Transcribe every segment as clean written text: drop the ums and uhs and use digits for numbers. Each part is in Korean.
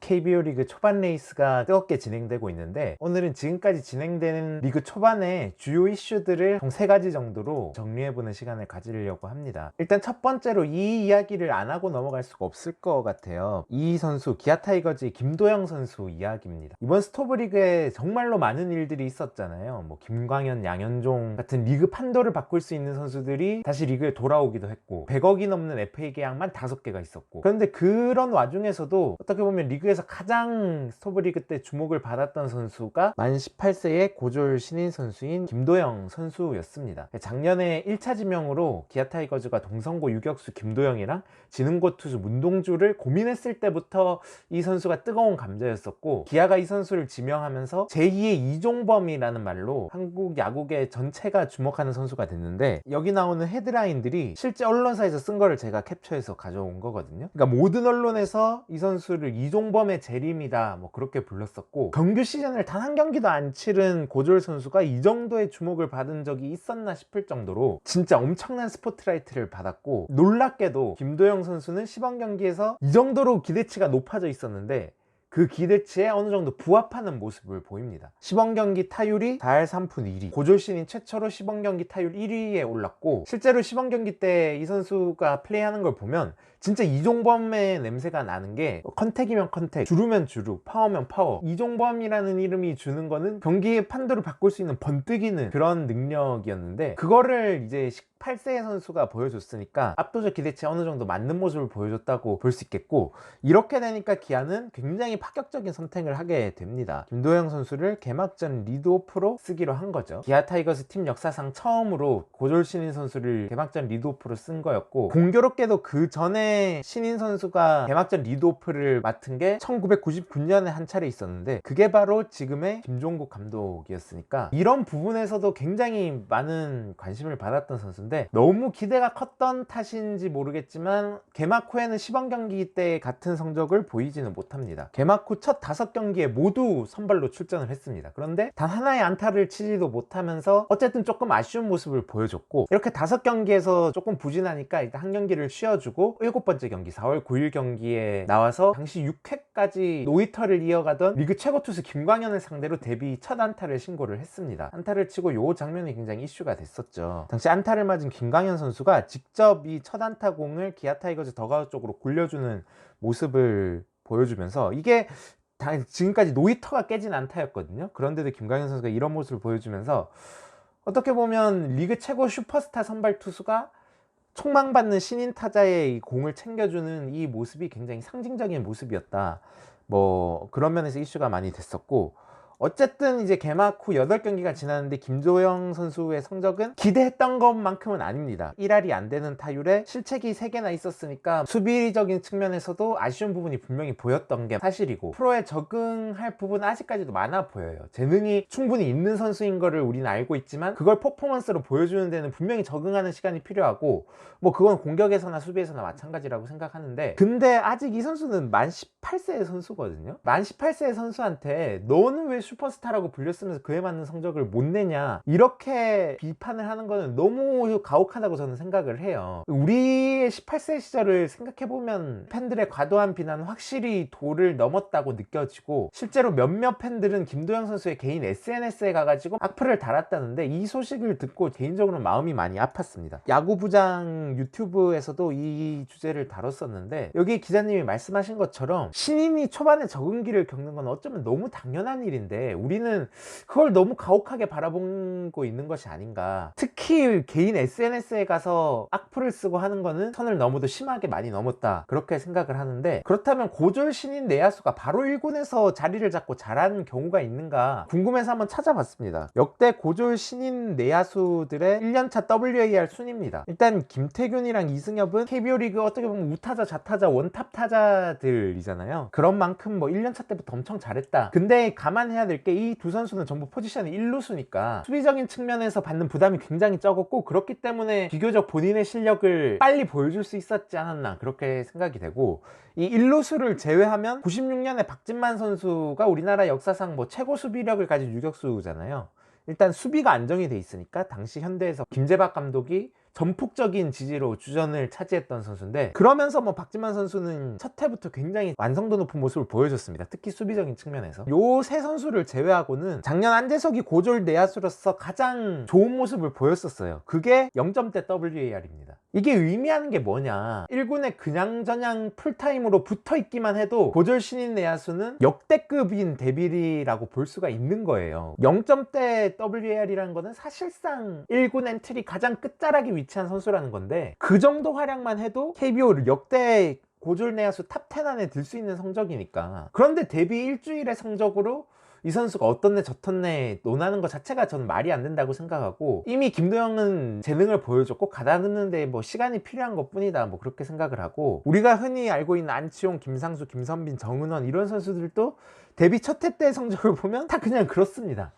KBO 리그 초반 레이스가 뜨겁게 진행되고 있는데, 오늘은 지금까지 진행되는 리그 초반의 주요 이슈들을 총 3가지 정도로 정리해보는 시간을 가지려고 합니다. 일단 첫 번째로 이 이야기를 안 하고 넘어갈 수가 없을 것 같아요. 이 선수, 기아 타이거즈의 김도영 선수 이야기입니다. 이번 스토브리그에 정말로 많은 일들이 있었잖아요. 뭐 김광현, 양현종 같은 리그 판도를 바꿀 수 있는 선수들이 다시 리그에 돌아오기도 했고, 100억이 넘는 FA 계약만 5개가 있었고, 그런데 그런 와중에서도 어떻게 보면 리그에서 가장 스토브리그 때 주목을 받았던 선수가 만 18세의 고졸 신인 선수인 김도영 선수였습니다. 작년에 1차 지명으로 기아 타이거즈가 동성고 유격수 김도영이랑 지능고 투수 문동주를 고민했을 때부터 이 선수가 뜨거운 감자였었고, 기아가 이 선수를 지명하면서 제2의 이종범이라는 말로 한국 야구계 전체가 주목하는 선수가 됐는데, 여기 나오는 헤드라인들이 실제 언론사에서 쓴 거를 제가 캡처해서 가져온 거거든요. 그러니까 모든 언론에서 이 선수를 이종범의 재림이다 뭐 그렇게 불렀었고, 정규 시즌을 단 한 경기도 안 치른 고졸 선수가 이 정도의 주목을 받은 적이 있었나 싶을 정도로 진짜 엄청난 스포트라이트를 받았고, 놀랍게도 김도영 선수는 시범 경기에서 이 정도로 기대치가 높아져 있었는데 그 기대치에 어느 정도 부합하는 모습을 보입니다. 시범경기 타율이 4할 3푼 1리, 고졸 신인 최초로 시범경기 타율 1위에 올랐고, 실제로 시범경기 때 이 선수가 플레이하는 걸 보면 진짜 이종범의 냄새가 나는 게, 컨택이면 컨택, 주루면 주루, 파워면 파워, 이종범이라는 이름이 주는 거는 경기의 판도를 바꿀 수 있는 번뜩이는 그런 능력이었는데, 그거를 이제 18세 선수가 보여줬으니까 압도적 기대치에 어느 정도 맞는 모습을 보여줬다고 볼 수 있겠고, 이렇게 되니까 기아는 굉장히 파격적인 선택을 하게 됩니다. 김도영 선수를 개막전 리드오프로 쓰기로 한 거죠. 기아 타이거즈 팀 역사상 처음으로 고졸 신인 선수를 개막전 리드오프로 쓴 거였고, 공교롭게도 그 전에 신인 선수가 개막전 리드오프를 맡은 게 1999년에 한 차례 있었는데, 그게 바로 지금의 김종국 감독이었으니까 이런 부분에서도 굉장히 많은 관심을 받았던 선수인데, 너무 기대가 컸던 탓인지 모르겠지만 개막 후에는 시범 경기 때 같은 성적을 보이지는 못합니다. 개막 후 첫 5경기에 모두 선발로 출전을 했습니다. 그런데 단 하나의 안타를 치지도 못하면서 어쨌든 조금 아쉬운 모습을 보여줬고, 이렇게 5경기에서 조금 부진하니까 일단 한 경기를 쉬어주고 7번째 경기 4월 9일 경기에 나와서 당시 6회까지 노히터를 이어가던 리그 최고 투수 김광현을 상대로 데뷔 첫 안타를 신고를 했습니다. 안타를 치고 이 장면이 굉장히 이슈가 됐었죠. 당시 안타를 맞은 김광현 선수가 직접 이 첫 안타공을 기아 타이거즈 더가웃 쪽으로 굴려주는 모습을 보여주면서, 이게 지금까지 노히터가 깨진 안타였거든요. 그런데도 김광현 선수가 이런 모습을 보여주면서 어떻게 보면 리그 최고 슈퍼스타 선발 투수가 촉망받는 신인 타자의 공을 챙겨주는 이 모습이 굉장히 상징적인 모습이었다, 뭐 그런 면에서 이슈가 많이 됐었고, 어쨌든 이제 개막 후 8경기가 지났는데 김도영 선수의 성적은 기대했던 것만큼은 아닙니다. 1할이 안 되는 타율에 실책이 3개나 있었으니까 수비적인 측면에서도 아쉬운 부분이 분명히 보였던 게 사실이고, 프로에 적응할 부분은 아직까지도 많아 보여요. 재능이 충분히 있는 선수인 거를 우리는 알고 있지만, 그걸 퍼포먼스로 보여주는 데는 분명히 적응하는 시간이 필요하고, 뭐 그건 공격에서나 수비에서나 마찬가지라고 생각하는데, 근데 아직 이 선수는 만 18세의 선수거든요. 만 18세의 선수한테 너는 왜 슈퍼스타라고 불렸으면서 그에 맞는 성적을 못 내냐, 이렇게 비판을 하는 거는 너무 가혹하다고 저는 생각을 해요. 우리의 18세 시절을 생각해보면 팬들의 과도한 비난은 확실히 도를 넘었다고 느껴지고, 실제로 몇몇 팬들은 김도영 선수의 개인 SNS에 가가지고 악플을 달았다는데, 이 소식을 듣고 개인적으로 마음이 많이 아팠습니다. 야구부장 유튜브에서도 이 주제를 다뤘었는데, 여기 기자님이 말씀하신 것처럼 신인이 초반에 적응기를 겪는 건 어쩌면 너무 당연한 일인데 우리는 그걸 너무 가혹하게 바라보고 있는 것이 아닌가. 특히 개인 SNS에 가서 악플을 쓰고 하는 거는 선을 넘어도 심하게 많이 넘었다, 그렇게 생각을 하는데, 그렇다면 고졸 신인 내야수가 바로 1군에서 자리를 잡고 잘하는 경우가 있는가 궁금해서 한번 찾아봤습니다. 역대 고졸 신인 내야수들의 1년차 WAR 순입니다. 일단 김태균이랑 이승엽은 KBO 리그 어떻게 보면 우타자, 좌타자, 원탑 타자들이잖아요. 그런 만큼 뭐 1년차 때부터 엄청 잘했다. 근데 감안해야 될 게, 이 두 선수는 전부 포지션이 1루수니까 수비적인 측면에서 받는 부담이 굉장히 적었고, 그렇기 때문에 비교적 본인의 실력을 빨리 보여줄 수 있었지 않았나, 그렇게 생각이 되고, 이 1루수를 제외하면 96년에 박진만 선수가 우리나라 역사상 뭐 최고 수비력을 가진 유격수잖아요. 일단 수비가 안정이 돼 있으니까 당시 현대에서 김재박 감독이 전폭적인 지지로 주전을 차지했던 선수인데, 그러면서 뭐 박지만 선수는 첫 해부터 굉장히 완성도 높은 모습을 보여줬습니다. 특히 수비적인 측면에서. 요 세 선수를 제외하고는 작년 안재석이 고졸 내야수로서 가장 좋은 모습을 보였었어요. 그게 0점대 WAR입니다. 이게 의미하는 게 뭐냐, 1군에 그냥 저냥 풀타임으로 붙어있기만 해도 고졸 신인 내야수는 역대급인 데뷔리라고 볼 수가 있는 거예요. 0점대 WAR이라는 거는 사실상 1군 엔트리 가장 끝자락에 위치한 선수라는 건데, 그 정도 활약만 해도 KBO 역대 고졸 내야수 탑10 안에 들 수 있는 성적이니까. 그런데 데뷔 일주일의 성적으로 이 선수가 어떻네 저떻네 논하는 것 자체가 저는 말이 안 된다고 생각하고, 이미 김도영은 재능을 보여줬고 가다듬는데 뭐 시간이 필요한 것 뿐이다, 뭐 그렇게 생각을 하고, 우리가 흔히 알고 있는 안치홍, 김상수, 김선빈, 정은원 이런 선수들도 데뷔 첫 해 때의 성적을 보면 다 그냥 그렇습니다.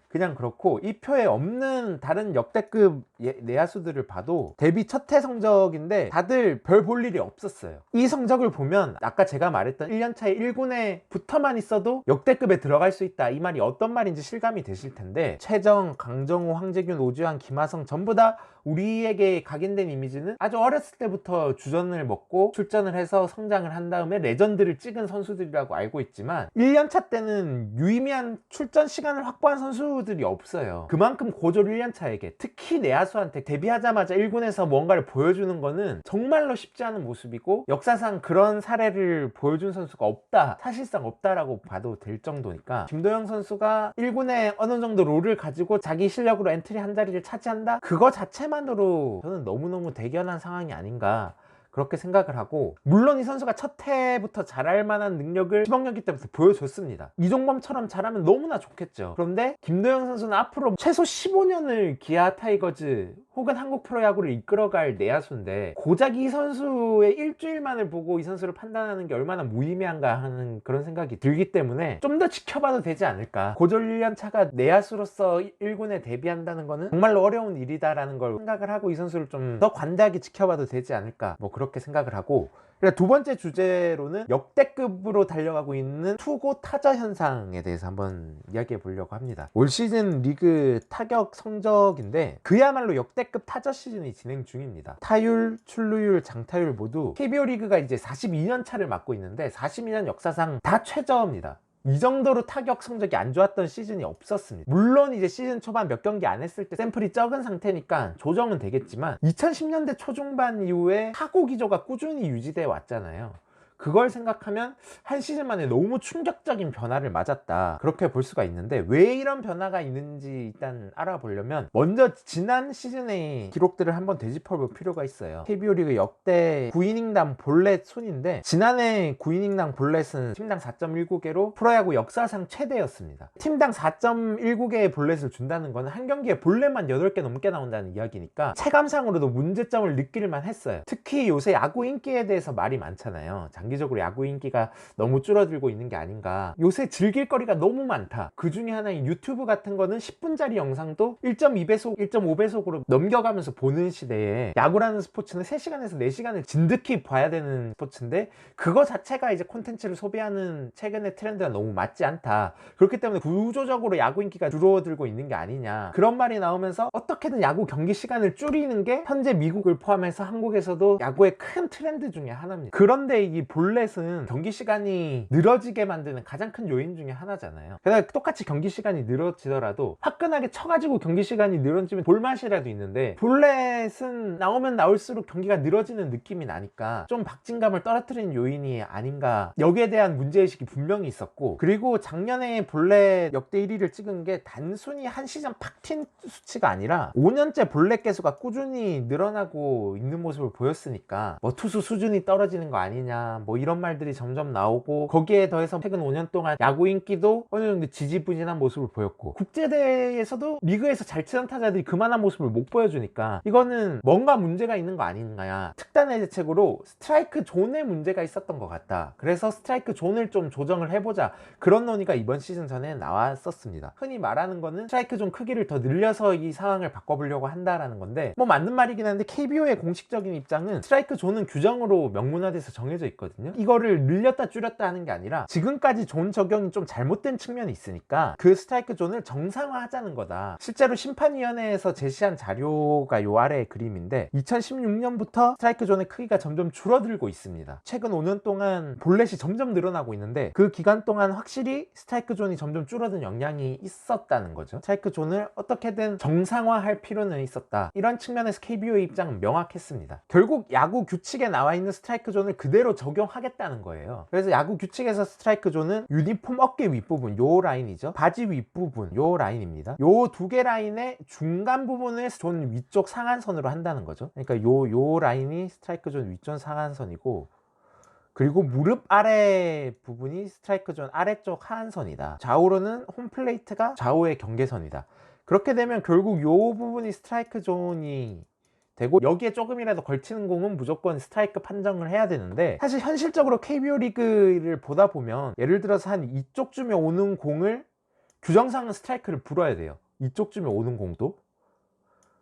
그냥 그렇고, 이 표에 없는 다른 역대급 내야수들을 봐도 데뷔 첫 해 성적인데 다들 별 볼 일이 없었어요. 이 성적을 보면 아까 제가 말했던 1년차에 1군에 붙어만 있어도 역대급에 들어갈 수 있다, 이 말이 어떤 말인지 실감이 되실 텐데, 최정, 강정호, 황재균, 오주환, 김하성 전부 다 우리에게 각인된 이미지는 아주 어렸을 때부터 주전을 먹고 출전을 해서 성장을 한 다음에 레전드를 찍은 선수들이라고 알고 있지만, 1년차 때는 유의미한 출전 시간을 확보한 선수들이 없어요. 그만큼 고졸 1년차에게, 특히 내야수한테 데뷔하자마자 1군에서 뭔가를 보여주는 거는 정말로 쉽지 않은 모습이고, 역사상 그런 사례를 보여준 선수가 없다, 사실상 없다라고 봐도 될 정도니까, 김도영 선수가 1군에 어느 정도 롤을 가지고 자기 실력으로 엔트리 한 자리를 차지한다, 그거 자체만으로 저는 너무너무 대견한 상황이 아닌가, 그렇게 생각을 하고, 물론 이 선수가 첫 해부터 잘할 만한 능력을 시범경기 때부터 보여줬습니다. 이종범처럼 잘하면 너무나 좋겠죠. 그런데 김도영 선수는 앞으로 최소 15년을 기아 타이거즈 혹은 한국 프로야구를 이끌어갈 내야수인데, 고작 이 선수의 일주일만을 보고 이 선수를 판단하는 게 얼마나 무의미한가 하는 그런 생각이 들기 때문에 좀 더 지켜봐도 되지 않을까. 고졸 1년차가 내야수로서 1군에 데뷔한다는 거는 정말로 어려운 일이다라는 걸 생각을 하고, 이 선수를 좀 더 관대하게 지켜봐도 되지 않을까, 뭐 그렇게 생각을 하고, 두 번째 주제로는 역대급으로 달려가고 있는 투고 타자 현상에 대해서 한번 이야기해 보려고 합니다. 올 시즌 리그 타격 성적인데 그야말로 역대급 타자 시즌이 진행 중입니다. 타율, 출루율, 장타율 모두 KBO 리그가 이제 42년 차를 맞고 있는데 42년 역사상 다 최저입니다. 이 정도로 타격 성적이 안 좋았던 시즌이 없었습니다. 물론 이제 시즌 초반 몇 경기 안 했을 때 샘플이 적은 상태니까 조정은 되겠지만, 2010년대 초중반 이후에 타고 기조가 꾸준히 유지돼 왔잖아요. 그걸 생각하면 한 시즌 만에 너무 충격적인 변화를 맞았다, 그렇게 볼 수가 있는데, 왜 이런 변화가 있는지 일단 알아보려면 먼저 지난 시즌의 기록들을 한번 되짚어 볼 필요가 있어요. KBO 리그 역대 9이닝당 볼넷 순인데, 지난해 9이닝당 볼넷은 팀당 4.19개로 프로야구 역사상 최대였습니다. 팀당 4.19개의 볼넷을 준다는 건 한 경기에 볼넷만 8개 넘게 나온다는 이야기니까 체감상으로도 문제점을 느낄만 했어요. 특히 요새 야구 인기에 대해서 말이 많잖아요. 장기적으로 야구 인기가 너무 줄어들고 있는 게 아닌가, 요새 즐길 거리가 너무 많다. 그 중에 하나인 유튜브 같은 거는 10분짜리 영상도 1.2배속, 1.5배속으로 넘겨가면서 보는 시대에, 야구라는 스포츠는 3시간에서 4시간을 진득히 봐야 되는 스포츠인데 그거 자체가 이제 콘텐츠를 소비하는 최근의 트렌드가 너무 맞지 않다. 그렇기 때문에 구조적으로 야구 인기가 줄어들고 있는 게 아니냐, 그런 말이 나오면서 어떻게든 야구 경기 시간을 줄이는 게 현재 미국을 포함해서 한국에서도 야구의 큰 트렌드 중에 하나입니다. 그런데 이 볼넷은 경기 시간이 늘어지게 만드는 가장 큰 요인 중에 하나잖아요. 게다가 똑같이 경기 시간이 늘어지더라도 화끈하게 쳐가지고 경기 시간이 늘어지면 볼맛이라도 있는데, 볼넷은 나오면 나올수록 경기가 늘어지는 느낌이 나니까 좀 박진감을 떨어뜨리는 요인이 아닌가, 여기에 대한 문제의식이 분명히 있었고, 그리고 작년에 볼넷 역대 1위를 찍은 게 단순히 한 시즌 팍 튄 수치가 아니라 5년째 볼넷 개수가 꾸준히 늘어나고 있는 모습을 보였으니까, 뭐 투수 수준이 떨어지는 거 아니냐, 뭐 이런 말들이 점점 나오고, 거기에 더해서 최근 5년 동안 야구 인기도 어느 정도 지지부진한 모습을 보였고, 국제대회에서도 리그에서 잘 치는 타자들이 그만한 모습을 못 보여주니까 이거는 뭔가 문제가 있는 거 아닌가, 특단의 대책으로 스트라이크 존에 문제가 있었던 것 같다, 그래서 스트라이크 존을 좀 조정을 해보자, 그런 논의가 이번 시즌 전에 나왔었습니다. 흔히 말하는 거는 스트라이크 존 크기를 더 늘려서 이 상황을 바꿔보려고 한다라는 건데, 뭐 맞는 말이긴 한데 KBO의 공식적인 입장은 스트라이크 존은 규정으로 명문화돼서 정해져 있거든요. 있거든요. 이거를 늘렸다 줄였다 하는 게 아니라 지금까지 존 적용이 좀 잘못된 측면이 있으니까 그 스트라이크 존을 정상화하자는 거다. 실제로 심판위원회에서 제시한 자료가 요 아래의 그림인데 2016년부터 스트라이크 존의 크기가 점점 줄어들고 있습니다. 최근 5년 동안 볼넷이 점점 늘어나고 있는데 그 기간 동안 확실히 스트라이크 존이 점점 줄어든 영향이 있었다는 거죠. 스트라이크 존을 어떻게든 정상화할 필요는 있었다. 이런 측면에서 KBO의 입장은 명확했습니다. 결국 야구 규칙에 나와 있는 스트라이크 존을 그대로 적용하겠다는 거예요. 그래서 야구 규칙에서 스트라이크 존은 유니폼 어깨 윗부분, 요 라인이죠. 바지 윗부분, 요 라인입니다. 요 두 개 라인의 중간 부분을 존 위쪽 상한선으로 한다는 거죠. 그러니까 요 라인이 스트라이크 존 위쪽 상한선이고, 그리고 무릎 아래 부분이 스트라이크 존 아래쪽 하한선이다. 좌우로는 홈플레이트가 좌우의 경계선이다. 그렇게 되면 결국 요 부분이 스트라이크 존이 되고, 여기에 조금이라도 걸치는 공은 무조건 스트라이크 판정을 해야 되는데, 사실 현실적으로 KBO 리그를 보다 보면 예를 들어서 한 이쪽쯤에 오는 공을 규정상은 스트라이크를 불어야 돼요. 이쪽쯤에 오는 공도.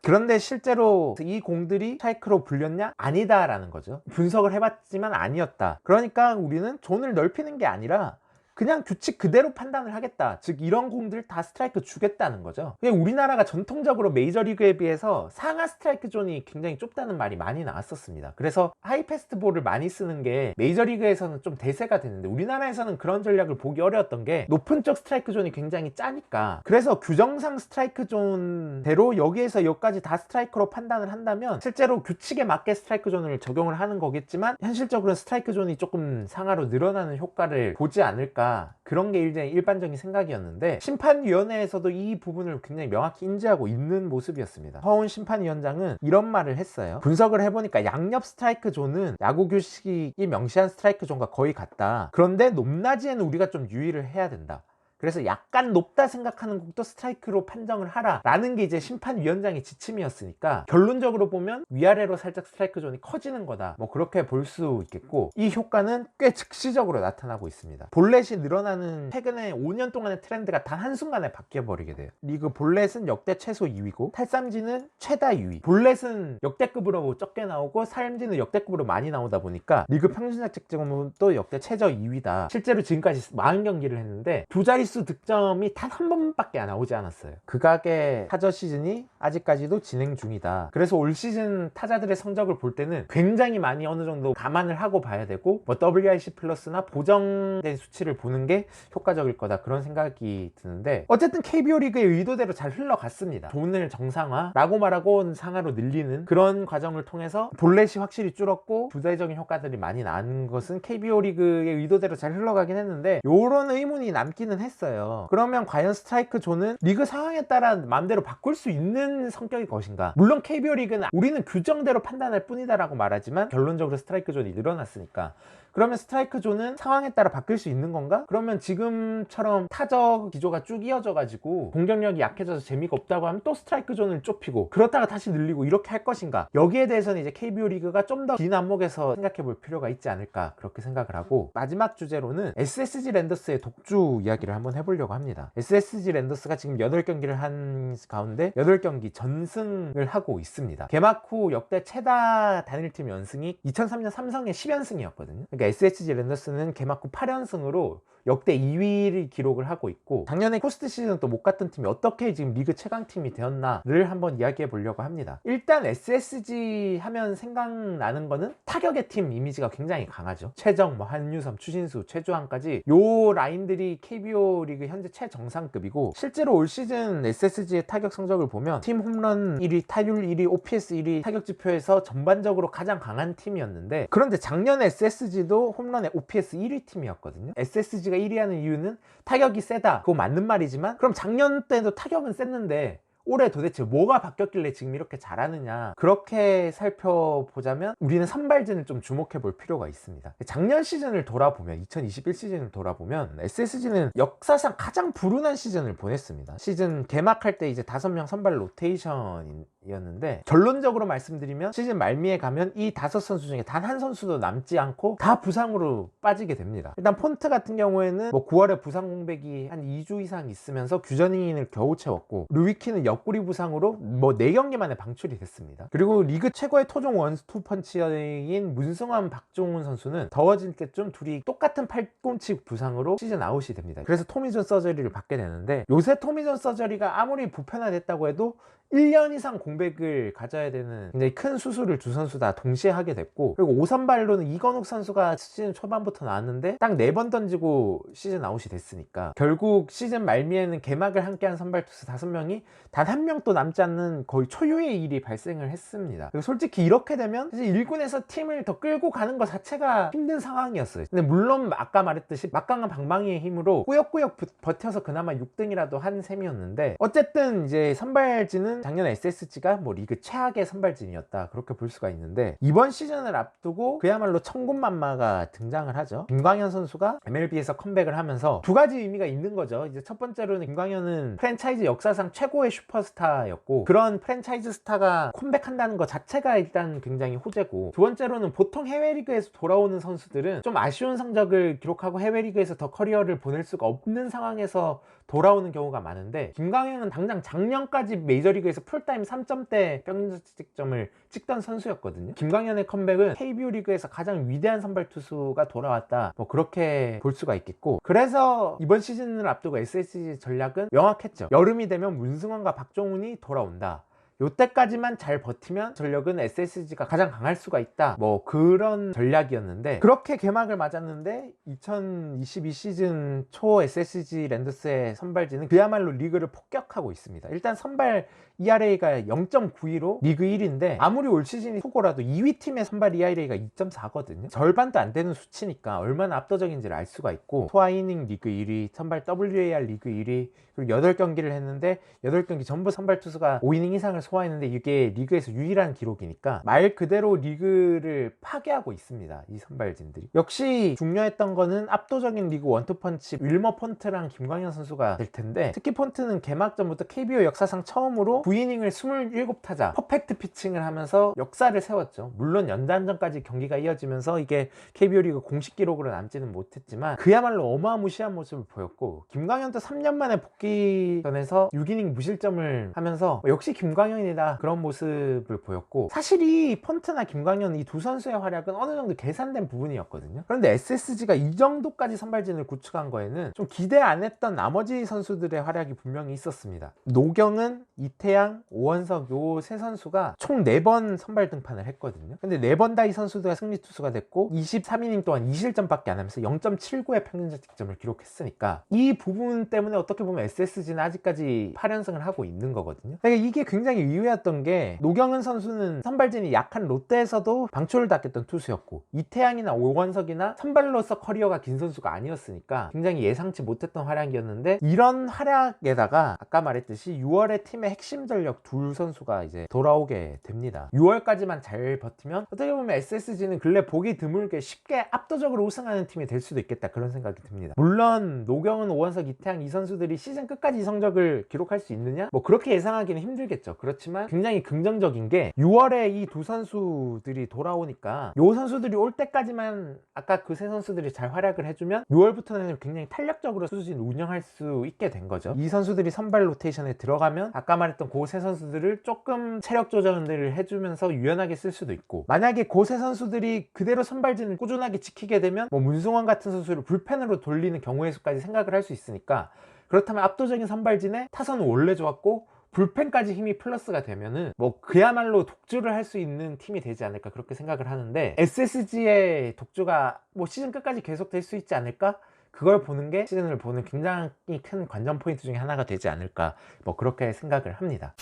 그런데 실제로 이 공들이 스트라이크로 불렸냐? 아니다 라는 거죠. 분석을 해봤지만 아니었다. 그러니까 우리는 존을 넓히는 게 아니라 그냥 규칙 그대로 판단을 하겠다. 즉 이런 공들 다 스트라이크 주겠다는 거죠. 우리나라가 전통적으로 메이저리그에 비해서 상하 스트라이크 존이 굉장히 좁다는 말이 많이 나왔었습니다. 그래서 하이패스트볼을 많이 쓰는 게 메이저리그에서는 좀 대세가 됐는데, 우리나라에서는 그런 전략을 보기 어려웠던 게 높은 쪽 스트라이크 존이 굉장히 짜니까. 그래서 규정상 스트라이크 존대로 여기에서 여기까지 다 스트라이크로 판단을 한다면 실제로 규칙에 맞게 스트라이크 존을 적용을 하는 거겠지만, 현실적으로는 스트라이크 존이 조금 상하로 늘어나는 효과를 보지 않을까, 그런 게 이제 일반적인 생각이었는데, 심판위원회에서도 이 부분을 굉장히 명확히 인지하고 있는 모습이었습니다. 허훈 심판위원장은 이런 말을 했어요. 분석을 해보니까 양옆 스트라이크 존은 야구 규칙이 명시한 스트라이크 존과 거의 같다. 그런데 높낮이에는 우리가 좀 유의를 해야 된다. 그래서 약간 높다 생각하는 공도 스트라이크로 판정을 하라 라는 게 이제 심판위원장의 지침이었으니까, 결론적으로 보면 위아래로 살짝 스트라이크 존이 커지는 거다, 뭐 그렇게 볼 수 있겠고, 이 효과는 꽤 즉시적으로 나타나고 있습니다. 볼넷이 늘어나는 최근에 5년 동안의 트렌드가 단 한순간에 바뀌어버리게 돼요. 리그 볼넷은 역대 최소 2위고 탈삼진은 최다 2위. 볼넷은 역대급으로 적게 나오고 삼진은 역대급으로 많이 나오다 보니까 리그 평균 자책점은 또 역대 최저 2위다. 실제로 지금까지 40경기를 했는데 두 자릿수 득점이 단 한 번밖에 안 나오지 않았어요. 극악의 타저 시즌이 아직까지도 진행 중이다. 그래서 올 시즌 타자들의 성적을 볼 때는 굉장히 많이 어느 정도 감안을 하고 봐야 되고, 뭐 WRC 플러스나 보정된 수치를 보는 게 효과적일 거다, 그런 생각이 드는데, 어쨌든 KBO 리그의 의도대로 잘 흘러갔습니다. 존을 정상화라고 말하고 상하로 늘리는 그런 과정을 통해서 볼넷이 확실히 줄었고 부대적인 효과들이 많이 나는 것은 KBO 리그의 의도대로 잘 흘러가긴 했는데, 요런 의문이 남기는 했어요. 그러면 과연 스트라이크 존은 리그 상황에 따라 마음대로 바꿀 수 있는 성격의 것인가? 물론 KBO 리그는 우리는 규정대로 판단할 뿐이다 라고 말하지만, 결론적으로 스트라이크 존이 늘어났으니까 그러면 스트라이크 존은 상황에 따라 바뀔 수 있는 건가? 그러면 지금처럼 타적 기조가 쭉 이어져 가지고 공격력이 약해져서 재미가 없다고 하면 또 스트라이크 존을 좁히고 그렇다가 다시 늘리고 이렇게 할 것인가? 여기에 대해서는 이제 KBO 리그가 좀 더 긴 안목에서 생각해 볼 필요가 있지 않을까, 그렇게 생각을 하고, 마지막 주제로는 SSG 랜더스의 독주 이야기를 한번 해보려고 합니다. SSG 랜더스가 지금 8경기를 한 가운데 8경기 전승을 하고 있습니다. 개막 후 역대 최다 단일팀 연승이 2003년 삼성의 10연승이었거든요. 그러니까 SSG 랜더스는 개막 후 8연승으로 역대 2위를 기록을 하고 있고, 작년에 포스트 시즌 또 못 갔던 팀이 어떻게 지금 리그 최강팀이 되었나를 한번 이야기해 보려고 합니다. 일단 SSG 하면 생각나는 거는 타격의 팀 이미지가 굉장히 강하죠. 최정, 뭐 한유섬, 추신수, 최주환까지 요 라인들이 KBO 리그 현재 최정상급이고, 실제로 올 시즌 SSG의 타격 성적을 보면 팀 홈런 1위, 타율 1위, OPS 1위 타격 지표에서 전반적으로 가장 강한 팀이었는데, 그런데 작년에 SSG도 홈런의 OPS 1위 팀이었거든요. SSG가 1위 하는 이유는 타격이 세다, 그거 맞는 말이지만, 그럼 작년 때도 타격은 셌는데 올해 도대체 뭐가 바뀌었길래 지금 이렇게 잘하느냐, 그렇게 살펴보자면 우리는 선발진을 좀 주목해 볼 필요가 있습니다. 작년 시즌을 돌아보면, 2021 시즌을 돌아보면 SSG는 역사상 가장 불운한 시즌을 보냈습니다. 시즌 개막할 때 이제 5명 선발 로테이션이 이었는데, 결론적으로 말씀드리면 시즌 말미에 가면 이 5선수 중에 단 한 선수도 남지 않고 다 부상으로 빠지게 됩니다. 일단 폰트 같은 경우에는 뭐 9월에 부상 공백이 한 2주 이상 있으면서 규전인을 겨우 채웠고, 루이키는 옆구리 부상으로 뭐 4경기 만에 방출이 됐습니다. 그리고 리그 최고의 토종 원투펀치인 문승환 박종훈 선수는 더워질 때쯤 둘이 똑같은 팔꿈치 부상으로 시즌 아웃이 됩니다. 그래서 토미존 서저리를 받게 되는데, 요새 토미존 서저리가 아무리 보편화됐다고 해도 1년 이상 공백을 가져야 되는 굉장히 큰 수술을 두 선수 다 동시에 하게 됐고, 그리고 5선발로는 이건욱 선수가 시즌 초반부터 나왔는데 딱 4번 던지고 시즌 아웃이 됐으니까, 결국 시즌 말미에는 개막을 함께한 선발 투수 5명이 단 한 명도 남지 않는 거의 초유의 일이 발생을 했습니다. 그리고 솔직히 이렇게 되면 사실 1군에서 팀을 더 끌고 가는 것 자체가 힘든 상황이었어요. 근데 물론 아까 말했듯이 막강한 방망이의 힘으로 꾸역꾸역 버텨서 그나마 6등이라도 한 셈이었는데, 어쨌든 이제 선발진은 작년 SSG가 뭐 리그 최악의 선발진이었다, 그렇게 볼 수가 있는데, 이번 시즌을 앞두고 그야말로 천군만마가 등장을 하죠. 김광현 선수가 MLB에서 컴백을 하면서 두 가지 의미가 있는 거죠. 이제 첫 번째로는 김광현은 프랜차이즈 역사상 최고의 슈퍼스타였고, 그런 프랜차이즈 스타가 컴백한다는 것 자체가 일단 굉장히 호재고, 두 번째로는 보통 해외 리그에서 돌아오는 선수들은 좀 아쉬운 성적을 기록하고 해외 리그에서 더 커리어를 보낼 수가 없는 상황에서 돌아오는 경우가 많은데, 김광현은 당장 작년까지 메이저리그에서 풀타임 3점대 평균자책점을 찍던 선수였거든요. 김광현의 컴백은 KBO 리그에서 가장 위대한 선발 투수가 돌아왔다, 뭐 그렇게 볼 수가 있겠고, 그래서 이번 시즌을 앞두고 SSG 전략은 명확했죠. 여름이 되면 문승환과 박종훈이 돌아온다. 요때까지만 잘 버티면 전력은 SSG가 가장 강할 수가 있다, 뭐 그런 전략이었는데, 그렇게 개막을 맞았는데 2022 시즌 초 SSG 랜더스의 선발진은 그야말로 리그를 폭격하고 있습니다. 일단 선발 ERA가 0.92로 리그 1위인데, 아무리 올 시즌이 후고라도 2위 팀의 선발 ERA가 2.4거든요 절반도 안 되는 수치니까 얼마나 압도적인지를 알 수가 있고, 소아이닝 리그 1위, 선발 WAR 리그 1위, 그리고 8경기를 했는데 8경기 전부 선발 투수가 5이닝 이상을 소화했는데, 이게 리그에서 유일한 기록이니까 말 그대로 리그를 파괴하고 있습니다, 이 선발진들이. 역시 중요했던 거는 압도적인 리그 원투펀치 윌머 폰트랑 김광현 선수가 될 텐데, 특히 폰트는 개막 전부터 KBO 역사상 처음으로 9이닝을 27타자 퍼펙트 피칭을 하면서 역사를 세웠죠. 물론 연장전까지 경기가 이어지면서 이게 KBO 리그 공식 기록으로 남지는 못했지만 그야말로 어마무시한 모습을 보였고, 김광현도 3년 만에 복귀전에서 6이닝 무실점을 하면서 역시 김광현이다, 그런 모습을 보였고, 사실 이 폰트나 김광현 이 두 선수의 활약은 어느 정도 계산된 부분이었거든요. 그런데 SSG가 이 정도까지 선발진을 구축한 거에는 좀 기대 안 했던 나머지 선수들의 활약이 분명히 있었습니다. 노경은, 이태양, 오원석 요 세 선수가 총 4번 선발 등판을 했거든요. 근데 4번 다 이 선수가 승리 투수가 됐고 23이닝 동안 2실점밖에 안 하면서 0.79의 평균자책점을 기록했으니까, 이 부분 때문에 어떻게 보면 SSG는 아직까지 8연승을 하고 있는 거거든요. 그러니까 이게 굉장히 의외였던 게, 노경은 선수는 선발진이 약한 롯데에서도 방출을 닦였던 투수였고, 이태양이나 오원석이나 선발로서 커리어가 긴 선수가 아니었으니까 굉장히 예상치 못했던 활약이었는데, 이런 활약에다가 아까 말했듯이 6월에 팀의 핵심 전력 두 선수가 이제 돌아오게 됩니다. 6월까지만 잘 버티면 어떻게 보면 SSG는 근래 보기 드물게 쉽게 압도적으로 우승하는 팀이 될 수도 있겠다, 그런 생각이 듭니다. 물론 노경은, 오원석, 이태양 이 선수들이 시즌 끝까지 이 성적을 기록할 수 있느냐, 뭐 그렇게 예상하기는 힘들겠죠. 그렇지만 굉장히 긍정적인 게, 6월에 이 두 선수들이 돌아오니까 요 선수들이 올 때까지만 아까 그 세 선수들이 잘 활약을 해주면 6월부터는 굉장히 탄력적으로 수진 운영할 수 있게 된 거죠. 이 선수들이 선발 로테이션에 들어가면 아까 말했던 그 세 선수들을 조금 체력 조절을 해주면서 유연하게 쓸 수도 있고, 만약에 그 세 선수들이 그대로 선발진을 꾸준하게 지키게 되면 뭐 문승원 같은 선수를 불펜으로 돌리는 경우의 수까지 생각을 할 수 있으니까, 그렇다면 압도적인 선발진에 타선은 원래 좋았고 불펜까지 힘이 플러스가 되면은 뭐 그야말로 독주를 할 수 있는 팀이 되지 않을까, 그렇게 생각을 하는데, SSG의 독주가 뭐 시즌 끝까지 계속될 수 있지 않을까, 그걸 보는 게 시즌을 보는 굉장히 큰 관전 포인트 중에 하나가 되지 않을까, 뭐 그렇게 생각을 합니다.